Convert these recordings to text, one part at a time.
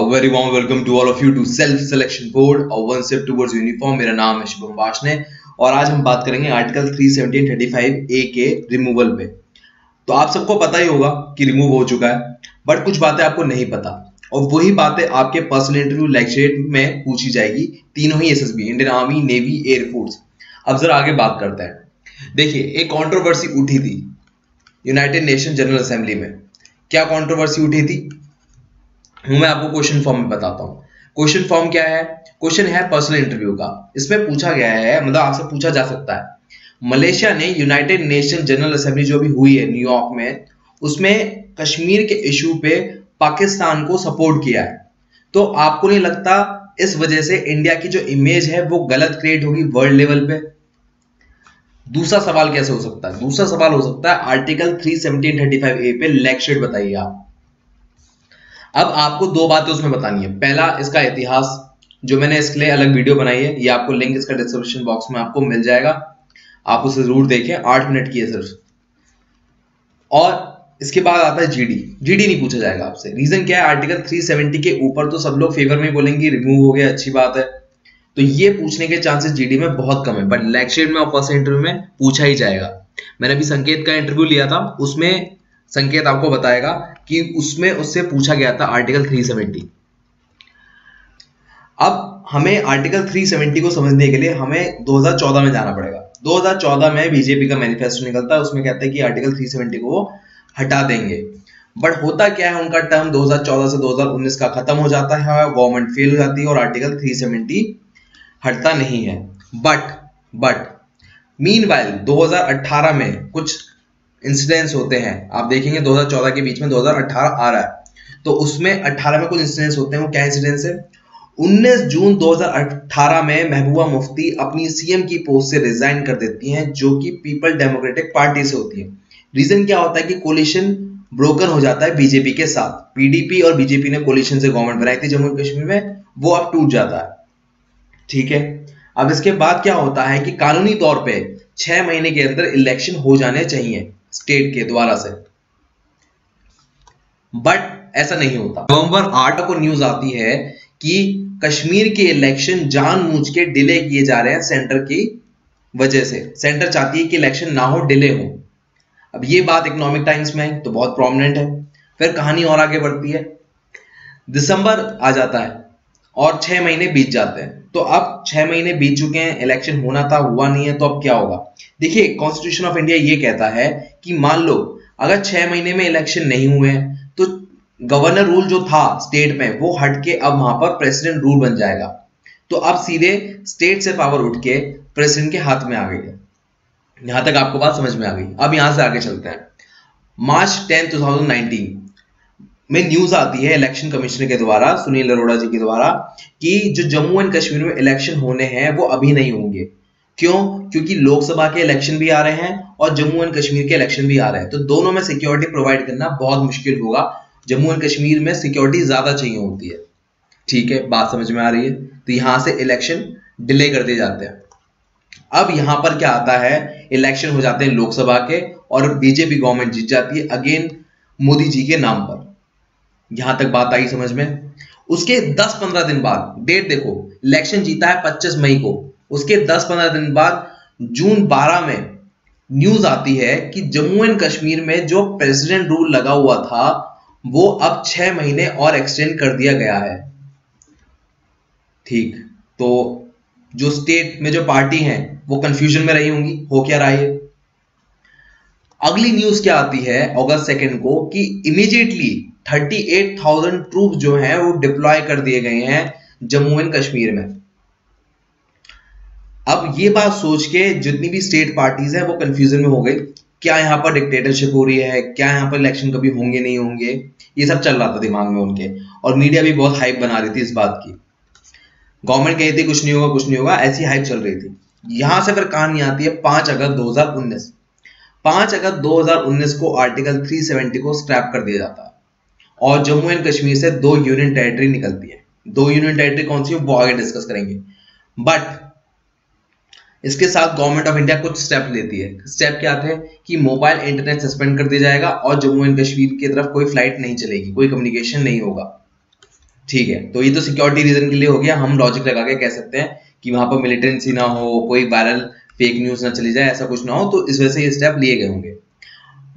A very warm welcome to all of you to Self Selection Board और One Step Towards Uniform। मेरा नाम है शुभम वाशने और आज हम बात करेंगे आर्टिकल 317-35A के रिमूवल पे। तो आप सबको पता ही होगा कि रिमूव हो चुका है, बट कुछ बातें आपको नहीं पता और वही बातें आपके पर्सनल इंटरव्यू लेक्चर में पूछी जाएगी। तीनों ही SSB, Indian army, navy, air force. अब जरा आगे बात करते हैं। देखिए, एक कंट्रोवर्सी उठी थी यूनाइटेड नेशन जनरल असेंबली में। क्या कंट्रोवर्सी उठी थी मैं आपको क्वेश्चन फॉर्म में बताता हूँ। क्वेश्चन फॉर्म क्या है? क्वेश्चन है पर्सनल इंटरव्यू का। इसमें पूछा गया है, मतलब आपसे पूछा जा सकता है, मलेशिया ने यूनाइटेड नेशन जनरल असेंबली जो भी हुई है न्यूयॉर्क में, उसमें कश्मीर के इशू पे पाकिस्तान को सपोर्ट किया है। तो आपको नहीं लगता इस वजह से इंडिया की जो इमेज है वो गलत क्रिएट होगी वर्ल्ड लेवल पे? दूसरा सवाल कैसे हो सकता है? दूसरा सवाल हो सकता है आर्टिकल 317-35A पे लेक्चर बताइए आप। अब आपको दो बातें उसमें बतानी है। पहला, इसका इतिहास, जो मैंने इसके लिए अलग वीडियो बनाई है, ये आपको लिंक इसका डिस्क्रिप्शन बॉक्स में आपको मिल जाएगा, आप उसे जरूर देखें, 8 मिनट की है सिर्फ। और इसके बाद आता है जीडी। जीडी नहीं पूछा जाएगा आपसे। रीजन क्या है? आर्टिकल 370 के ऊपर तो सब लोग फेवर में बोलेंगे रिमूव हो गया, अच्छी बात है, तो ये पूछने के चांसेस जीडी में बहुत कम है, बट लेक्चर में और पर्सनल इंटरव्यू में पूछा ही जाएगा। मैंने अभी संकेत का इंटरव्यू लिया था, उसमें संकेत आपको बताएगा कि उसमें उससे पूछा गया था आर्टिकल 370। अब हमें आर्टिकल 370 को समझने के लिए हमें 2014 में जाना पड़ेगा। 2014 में बीजेपी का मैनिफेस्टो निकलता है, उसमें कहता है कि आर्टिकल 370 को वो हटा देंगे। बट होता क्या है, उनका टर्म 2014 से 2019 का खत्म हो जाता है, गवर्नमेंट फेल हो जाती है और आर्टिकल 370 हटता नहीं है। बट मीनवाइल 2018 में कुछ इंसिडेंट्स होते हैं। आप देखेंगे 2014 के बीच में 2018 आ रहा है, तो उसमें 18 में कुछ इंसिडेंट्स होते हैं। वो क्या इंसिडेंट्स है? 19 जून 2018 में महबूबा मुफ्ती अपनी सीएम की पोस्ट से रिजाइन कर देती हैं, जो कि पीपल डेमोक्रेटिक पार्टी से होती है। रीजन क्या होता है कि कोलिशन ब्रोकन हो जाता है बीजेपी के साथ। पीडीपी और बीजेपी ने कोलिशन से गवर्नमेंट बनाई थी जम्मू कश्मीर में, वो अब टूट जाता है। ठीक है, अब इसके बाद क्या होता है कि कानूनी तौर पे 6 महीने के अंदर इलेक्शन हो जाने चाहिए स्टेट के द्वारा से, बट ऐसा नहीं होता। नवंबर 8 को न्यूज आती है कि कश्मीर के इलेक्शन जानबूझ के डिले किए जा रहे हैं सेंटर की वजह से। सेंटर चाहती है कि इलेक्शन ना हो, डिले हो। अब ये बात इकोनॉमिक टाइम्स में है तो बहुत प्रोमिनेंट है। फिर कहानी और आगे बढ़ती है, दिसंबर आ जाता है और 6 महीने बीत जाते हैं। तो अब 6 महीने बीत चुके हैं, इलेक्शन होना था, हुआ नहीं है, तो अब क्या होगा? देखिए, कॉन्स्टिट्यूशन ऑफ इंडिया ये कहता है कि मान लो अगर 6 महीने में इलेक्शन नहीं हुए तो गवर्नर रूल जो था स्टेट में वो हट के अब वहां पर प्रेसिडेंट रूल बन जाएगा। तो अब सीधे स्टेट से पावर उठ के प्रेसिडेंट के हाथ में आ गई है। यहां तक आपको बात समझ में आ गई। अब यहां से आगे चलते हैं। मार्च 10, 2019 में न्यूज आती है इलेक्शन कमिश्नर के द्वारा, सुनील अरोड़ा जी के द्वारा, कि जो जम्मू एंड कश्मीर में इलेक्शन होने हैं वो अभी नहीं होंगे। क्यों? क्योंकि लोकसभा के इलेक्शन भी आ रहे हैं और जम्मू एंड कश्मीर के इलेक्शन भी आ रहे हैं, तो दोनों में सिक्योरिटी प्रोवाइड करना बहुत मुश्किल होगा। जम्मू एंड कश्मीर में सिक्योरिटी ज्यादा चाहिए होती है। ठीक है, बात समझ में आ रही है? तो यहां से इलेक्शन डिले कर दिए जाते हैं। अब यहां पर क्या आता है, इलेक्शन हो जाते हैं लोकसभा के और बीजेपी गवर्नमेंट जीत जाती है अगेन मोदी जी के नाम पर। यहां तक बात आई समझ में? उसके 10-15 दिन बाद, डेट देखो, इलेक्शन जीता है 25 मई को, उसके 10-15 दिन बाद जून 12 में न्यूज आती है कि जम्मू एंड कश्मीर में जो प्रेसिडेंट रूल लगा हुआ था वो अब 6 महीने और एक्सटेंड कर दिया गया है। ठीक, तो जो स्टेट में जो पार्टी हैं वो कंफ्यूजन में रही होंगी, हो क्या रहा है। अगली न्यूज क्या आती है अगस्त 2 को कि इमीडिएटली 38,000 ट्रूप जो हैं वो डिप्लॉय कर दिए गए हैं जम्मू एंड कश्मीर में। अब ये बात सोच के जितनी भी स्टेट पार्टीज हैं वो कंफ्यूजन में हो गई। क्या यहां पर डिक्टेटरशिप हो रही है? क्या यहां पर इलेक्शन कभी होंगे नहीं होंगे? ये सब चल रहा था दिमाग में उनके, और मीडिया भी बहुत हाइप बना रही थी इस बात की। गवर्नमेंट कहती थी कुछ नहीं होगा, कुछ नहीं होगा, ऐसी हाइप चल रही थी। यहां से फिर कहानी आती है 5 अगस्त 2019। 5 अगस्त 2019 को आर्टिकल 370 को स्क्रैप कर दिया जाता है और जम्मू एंड कश्मीर से 2 यूनियन टेरिटरी निकलती है। 2 यूनियन टेरिटरी कौन सी है वो आगे डिस्कस करेंगे। बट इसके साथ गवर्नमेंट ऑफ इंडिया कुछ स्टेप लेती है। स्टेप क्या थे कि मोबाइल इंटरनेट सस्पेंड कर दिया जाएगा और जम्मू एंड कश्मीर की तरफ कोई फ्लाइट नहीं चलेगी, कोई कम्युनिकेशन नहीं होगा। ठीक है, तो ये तो सिक्योरिटी रीजन के लिए हो गया, हम लॉजिक लगा के कह सकते हैं कि वहां पर मिलिटेंसी ना हो, कोई वायरल फेक न्यूज ना चली जाए, ऐसा कुछ ना हो, तो इस वजह से ये स्टेप लिए गए होंगे।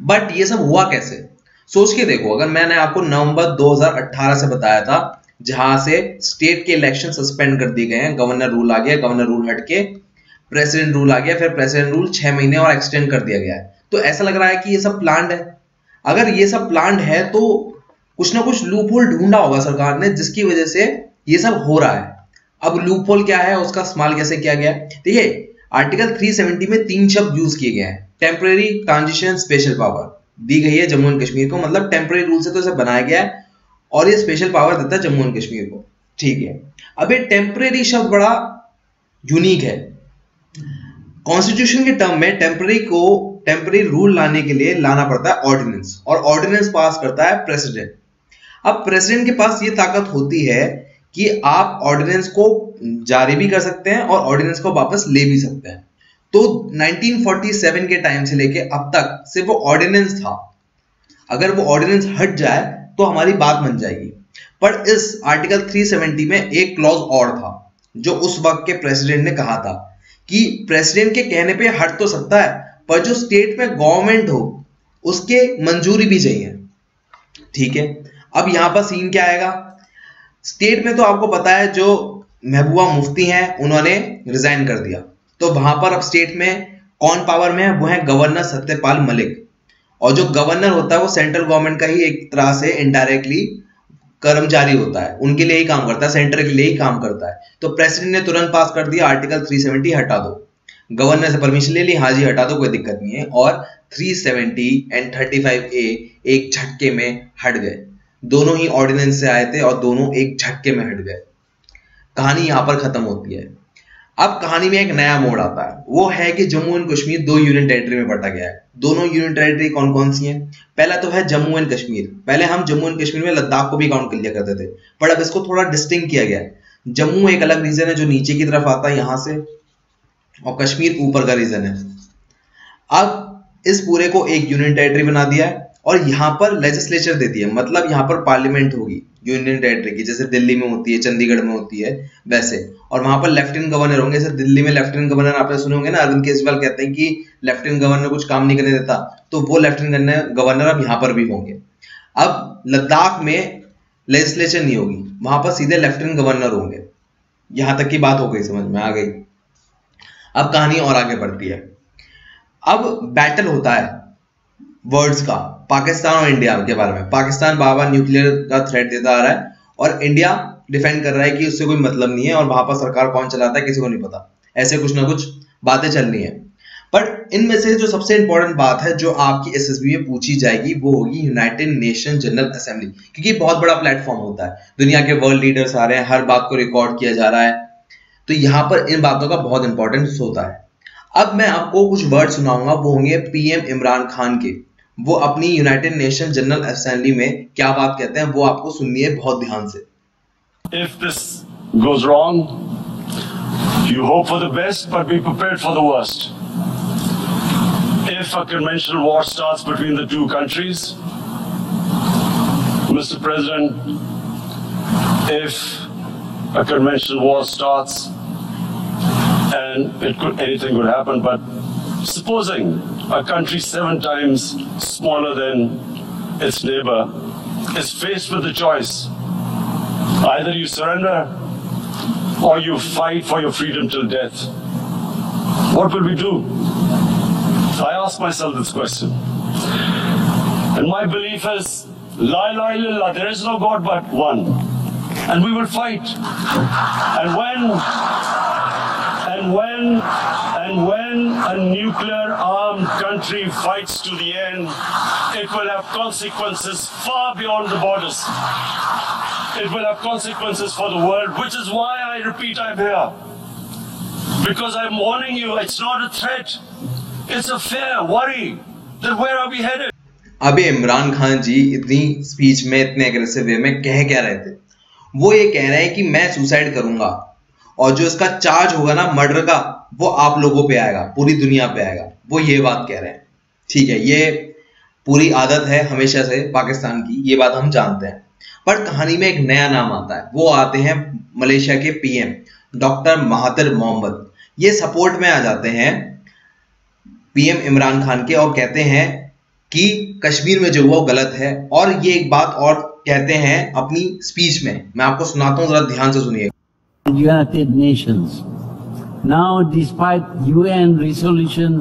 बट ये सब हुआ कैसे, सोच के देखो। अगर मैंने आपको नवंबर 2018 से बताया था, जहां से स्टेट के इलेक्शन सस्पेंड कर दिए गए हैं, गवर्नर रूल आ गया, गवर्नर रूल हट के प्रेसिडेंट रूल आ गया, फिर प्रेसिडेंट रूल 6 महीने और एक्सटेंड कर दिया गया है, तो ऐसा लग रहा है कि ये सब प्लान्ड है। अगर ये सब प्लान्ड है तो कुछ ना कुछ लूप होल ढूंढा होगा सरकार ने, जिसकी वजह से ये सब हो रहा है। अब लूप होल क्या है, उसका इस्तेमाल कैसे किया गया है, देखिए आर्टिकल 370 में 3 शब्द यूज किए गए हैं। टेम्परेरी, ट्रांजिशन, स्पेशल पावर दी गई है जम्मू एंड कश्मीर को, मतलब टेम्परेरी रूल से तो इसे बनाया गया है और ये स्पेशल पावर देता है जम्मू एंड कश्मीर को, ठीक है। अब ये टेम्परेरी शब्द बड़ा यूनिक है। कॉन्स्टिट्यूशन के टर्म में टेम्परेरी रूल लाने के लिए लाना पड़ता है ऑर्डिनेंस, और ऑर्डिनेंस पास करता है प्रेसिडेंट। अब प्रेसिडेंट के पास ये ताकत होती है कि आप ऑर्डिनेंस को जारी भी कर सकते हैं और ऑर्डिनेंस को वापस ले भी सकते हैं। तो 1947 के टाइम से लेके अब तक सिर्फ वो ऑर्डिनेंस था, अगर वो ऑर्डिनेंस हट जाए तो हमारी बात बन जाएगी। पर इस आर्टिकल 370 में एक क्लॉज और था, जो उस वक्त के प्रेसिडेंट ने कहा था कि प्रेसिडेंट के कहने पे हट तो सकता है, पर जो स्टेट में गवर्नमेंट हो उसके मंजूरी भी चाहिए, ठीक है। अब यहां पर सीन क्या आएगा, स्टेट में तो आपको पता है जो महबूबा मुफ्ती हैं उन्होंने रिजाइन कर दिया, तो वहां पर अब स्टेट में कौन पावर में है, वो है गवर्नर सत्यपाल मलिक। और जो गवर्नर होता है वो सेंट्रल गवर्नमेंट का ही एक तरह से इनडायरेक्टली कर्मचारी होता है, उनके लिए ही काम करता है, सेंटर के लिए ही काम करता है। तो प्रेसिडेंट ने तुरंत पास कर दिया आर्टिकल 370 हटा दो, गवर्नर से परमिशन ले ली, हाँ जी हटा दो, कोई दिक्कत नहीं है, और 370 एंड 35A एक झटके में हट गए। दोनों ही ऑर्डिनेंस से आए थे और दोनों एक झटके में हट गए। कहानी यहां पर खत्म होती है। अब कहानी में एक नया मोड़ आता है, वो है कि Jammu and Kashmir 2 union territory में बंटा गया है। दोनों यूनियन टेरिटरी कौन कौन सी हैं? पहला तो है जम्मू एंड कश्मीर। पहले हम जम्मू एंड कश्मीर में लद्दाख को भी काउंट कर लिया करते थे, पर अब इसको थोड़ा डिस्टिंक्ट किया गया है। जम्मू एक अलग रीजन है जो नीचे की तरफ आता है यहां से, और कश्मीर ऊपर का रीजन है। अब इस पूरे को एक यूनियन टेरिटरी बना दिया है और यहाँ पर लेजिस्लेचर दे दिया, मतलब यहाँ पर पार्लियामेंट होगी यूनियन टेरिटरी की, जैसे दिल्ली में होती है, चंडीगढ़ में होती है वैसे। और वहां पर लेफ्टिनेंट गवर्नर होंगे, जैसे दिल्ली में लेफ्टिनेंट गवर्नर आपने सुने होंगे ना, अरविंद केजरीवाल कहते हैं कि लेफ्टिनेंट गवर्नर कुछ काम नहीं करने देता, तो वो लेफ्टिनेंट गवर्नर अब यहाँ पर भी होंगे। अब लद्दाख में लेजिस्लेचर नहीं होगी, वहां पर सीधे लेफ्टिनेंट गवर्नर होंगे। यहां तक की बात हो गई, समझ में आ गई। अब कहानी और आगे बढ़ती है। अब बैटल होता है वर्ड्स का पाकिस्तान और इंडिया के बारे में। पाकिस्तान बार बार न्यूक्लियर का थ्रेट देता आ रहा है और इंडिया डिफेंड कर रहा है कि उससे कोई मतलब नहीं है और वहां पर सरकार कौन चलाता है किसी को नहीं पता, ऐसे कुछ ना कुछ बातें चल रही हैं। बट इनमें से जो सबसे इंपॉर्टेंट बात है जो आपकी एसएसबी में पूछी जाएगी वो होगी यूनाइटेड नेशन जनरल असेंबली, क्योंकि बहुत बड़ा प्लेटफॉर्म होता है, दुनिया के वर्ल्ड लीडर्स आ रहे हैं, हर बात को रिकॉर्ड किया जा रहा है, तो यहाँ पर इन बातों का बहुत इंपॉर्टेंस होता है। अब मैं आपको कुछ वर्ड सुनाऊंगा, वो होंगे पीएम इमरान खान के। वो अपनी यूनाइटेड नेशन जनरल असेंबली में क्या बात कहते हैं वो आपको सुननी है बहुत ध्यान से। If this goes wrong, you hope for the best, but be prepared for the worst. If a conventional war starts between the two countries, Mr. President, if a conventional war starts, and anything could happen, but supposing a country 7 times smaller than its neighbor is faced with the choice, either you surrender or you fight for your freedom till death, what will we do? I ask myself this question, and my belief is la ilaha illallah, there is no God but one, and we will fight, and when a nuclear armed country fights to the end, it will have consequences far beyond the borders. It will have consequences for the world, which is why I repeat I'm here. Because I'm warning you, it's not a threat. It's a fair worry that where are we headed? अबे इमरान खान जी इतनी speech में इतने aggressive वे में कह क्या रहे थे? वो ये कह रहे हैं कि मैं सुसाइड करूंगा और जो इसका चार्ज होगा ना मर्डर का, वो आप लोगों पे आएगा, पूरी दुनिया पे आएगा। वो ये बात कह रहे हैं, ठीक है। ये पूरी आदत है हमेशा से पाकिस्तान की, ये बात हम जानते हैं। पर कहानी में एक नया नाम आता है, वो आते हैं मलेशिया के पीएम डॉक्टर महातिर मोहम्मद। ये सपोर्ट में आ जाते हैं पीएम इमरान खान के और कहते हैं कि कश्मीर में जो हुआ वो गलत है। और ये एक बात और कहते हैं अपनी स्पीच में, मैं आपको सुनाता हूं, जरा ध्यान से सुनिए। United Nations. Now, despite UN resolution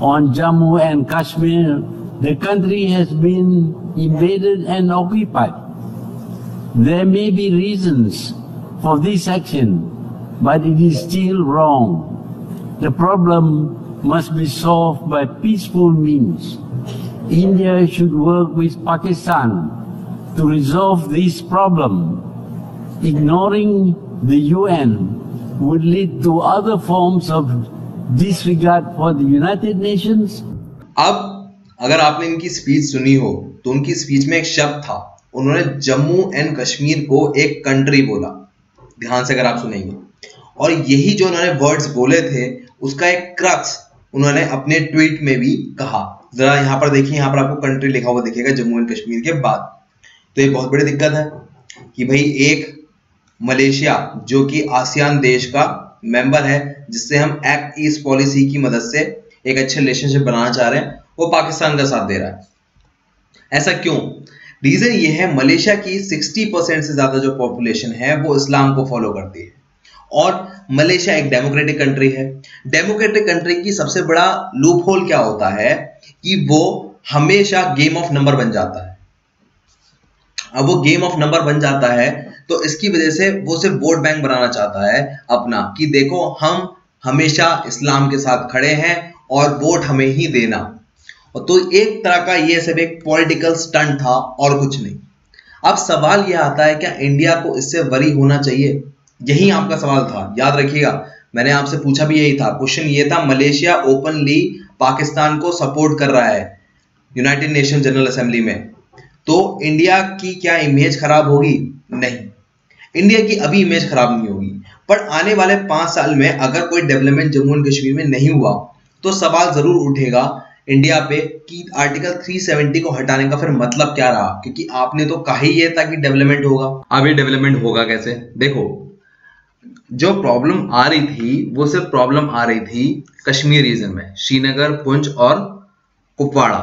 on Jammu and Kashmir, the country has been invaded and occupied. There may be reasons for this action, but it is still wrong. The problem must be solved by peaceful means. India should work with Pakistan to resolve this problem. Ignoring the UN would lead to other forms of disregard for the United Nations. अब अगर आपने इनकी speech सुनी हो तो उनकी speech में एक शब्द था, उन्होंने जम्मू एंड कश्मीर को एक कंट्री बोला। ध्यान से अगर आप सुनेंगे, और यही जो उन्होंने वर्ड्स बोले थे उसका एक क्रक्स उन्होंने अपने ट्वीट में भी कहा। जरा यहाँ पर देखिए, यहाँ पर आपको कंट्री लिखा हुआ दिखेगा जम्मू एंड कश्मीर के बाद। तो ये बहुत बड़ी दिक्कत है कि भाई एक मलेशिया जो कि आसियान देश का मेंबर है, जिससे हम एक्ट ईस्ट पॉलिसी की मदद से एक अच्छे रिलेशनशिप बनाना चाह रहे हैं, वो पाकिस्तान का साथ दे रहा है। ऐसा क्यों? रीजन ये है, मलेशिया की 60% से ज्यादा जो पॉपुलेशन है वो इस्लाम को फॉलो करती है और मलेशिया एक डेमोक्रेटिक कंट्री है। डेमोक्रेटिक कंट्री की सबसे बड़ा लूप होल क्या होता है कि वो हमेशा गेम ऑफ नंबर बन जाता है। अब वो गेम ऑफ नंबर बन जाता है तो इसकी वजह से वो सिर्फ वोट बैंक बनाना चाहता है अपना, कि देखो हम हमेशा इस्लाम के साथ खड़े हैं और वोट हमें ही देना। और तो एक तरह का ये सिर्फ एक पॉलिटिकल स्टंट था और कुछ नहीं। अब सवाल ये आता है, क्या इंडिया को इससे वरी होना चाहिए? यही आपका सवाल था, याद रखिएगा। मैंने आपसे पूछा भी यही था, क्वेश्चन ये था, मलेशिया ओपनली पाकिस्तान को सपोर्ट कर रहा है यूनाइटेड नेशन जनरल असेंबली में, तो इंडिया की क्या इमेज खराब होगी? नहीं, इंडिया की अभी इमेज खराब नहीं होगी, पर आने वाले 5 साल में अगर कोई डेवलपमेंट जम्मू एंड कश्मीर में नहीं हुआ तो सवाल जरूर उठेगा इंडिया पे कि आर्टिकल 370 को हटाने का फिर मतलब क्या रहा, क्योंकि आपने तो कहा ही ये था कि डेवलपमेंट होगा। अब ये डेवलपमेंट होगा कैसे? देखो, जो प्रॉब्लम आ रही थी वो सिर्फ प्रॉब्लम आ रही थी कश्मीर रीजन में, श्रीनगर, पुंछ और कुपवाड़ा।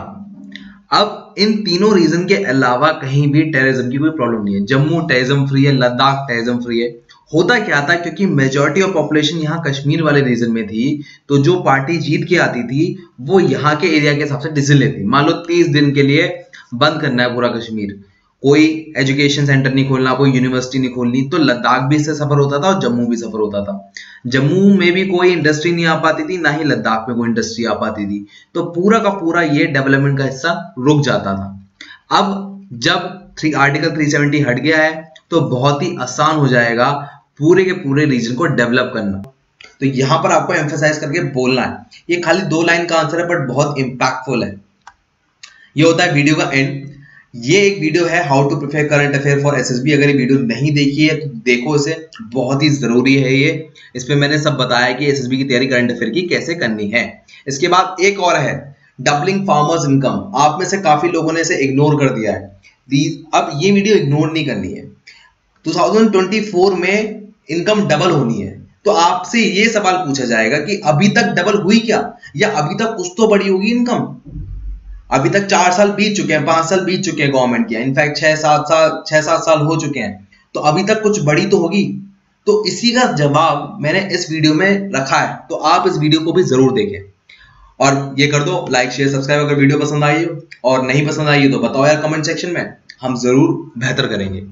अब इन तीनों रीजन के अलावा कहीं भी टेररिज्म की कोई प्रॉब्लम नहीं है। जम्मू टेररिज्म फ्री है, लद्दाख टेररिज्म फ्री है। होता क्या था, क्योंकि मेजॉरिटी ऑफ पॉपुलेशन यहाँ कश्मीर वाले रीजन में थी, तो जो पार्टी जीत के आती थी वो यहाँ के एरिया के हिसाब से डिसीजन लेती। मान लो 30 दिन के लिए बंद करना है पूरा कश्मीर, कोई एजुकेशन सेंटर नहीं खोलना, कोई यूनिवर्सिटी नहीं खोलनी, तो लद्दाख भी इससे सफर होता था और जम्मू भी सफर होता था। जम्मू में भी कोई इंडस्ट्री नहीं आ पाती थी, ना ही लद्दाख में कोई इंडस्ट्री आ पाती थी, तो पूरा का पूरा ये डेवलपमेंट का हिस्सा रुक जाता था। अब जब आर्टिकल 370 हट गया है तो बहुत ही आसान हो जाएगा पूरे के पूरे रीजन को डेवलप करना। तो यहां पर आपको एम्फेसाइज करके बोलना है, ये खाली 2 लाइन का आंसर है बट बहुत इंपैक्टफुल है। ये होता है वीडियो का एंड। ये एक वीडियो है how to prepare current affair for SSB. अगर ये वीडियो नहीं देखी है तो देखो इसे, बहुत ही जरूरी है ये। इस पे मैंने सब बताया कि एसएसबी की तैयारी करंट अफेयर की कैसे करनी है। इसके बाद एक और है डबलिंग फार्मर्स इनकम। आप में से काफी लोगों ने इसे इग्नोर कर दिया है। अब ये वीडियो इग्नोर नहीं करनी है। 2024 में इनकम डबल होनी है, तो आपसे ये सवाल पूछा जाएगा कि अभी तक डबल हुई क्या, या अभी तक कुछ तो बढ़ी होगी इनकम। अभी तक 4 साल बीत चुके हैं, 5 साल बीत चुके हैं गवर्नमेंट के, इनफैक्ट 6-7 साल हो चुके हैं, तो अभी तक कुछ बढ़ी तो होगी। तो इसी का जवाब मैंने इस वीडियो में रखा है, तो आप इस वीडियो को भी जरूर देखें। और ये कर दो लाइक शेयर सब्सक्राइब अगर वीडियो पसंद आई हो, और नहीं पसंद आई हो तो बताओ यार कमेंट सेक्शन में, हम जरूर बेहतर करेंगे।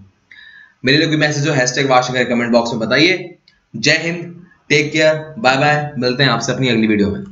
मेरे लिए कोई मैसेज हो #वाशिंग कमेंट बॉक्स में बताइए। जय हिंद, टेक केयर, बाय बाय, मिलते हैं आपसे अपनी अगली वीडियो में।